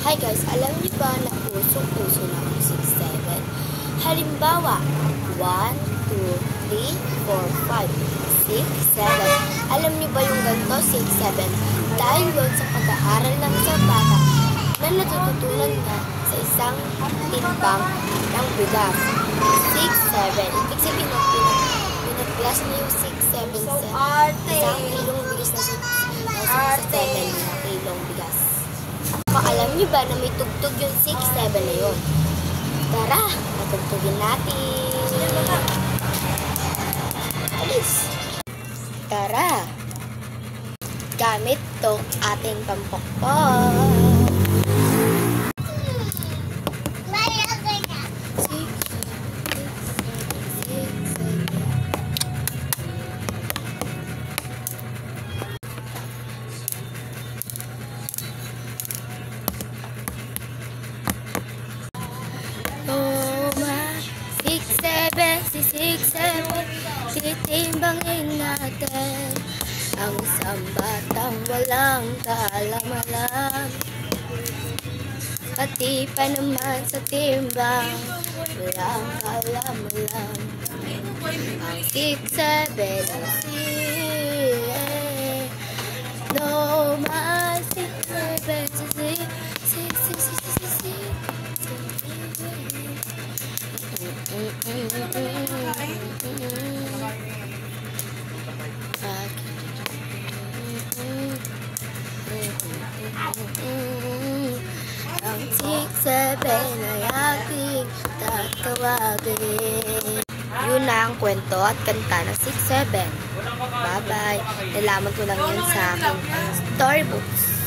Hi guys, alam niyo ba na pusong-puso na ang 6-7? Halimbawa, 1, 2, 3, 4, 5, 6, 7. Alam niyo ba yung ganito, 6, 7? Dahil yun sa pag-aaral ng isang bata na natututunan niya sa isang timbang ng bigas. 6, 7. Ibig sabihin ng pinag-plus niya yung 6, 7 sa isang kilong bigas na 7 na kilong bigas. Alam niyo ba na may tugtog yung 6, 7 na yun? Tara, matugtugin natin. Alis. Tara. Gamit to ating pampokpok. Titimbangin natin ang isang batang walang kaalam-alam, pati pa naman sa timbang walang kaalam-alam. Ang 6, 7, no man 6, 7, 7 ay aking tatawagin. Yun na ang kwento at kanta ng 6, 7. Bye-bye. Nalaman ko lang yan sa aking storybooks.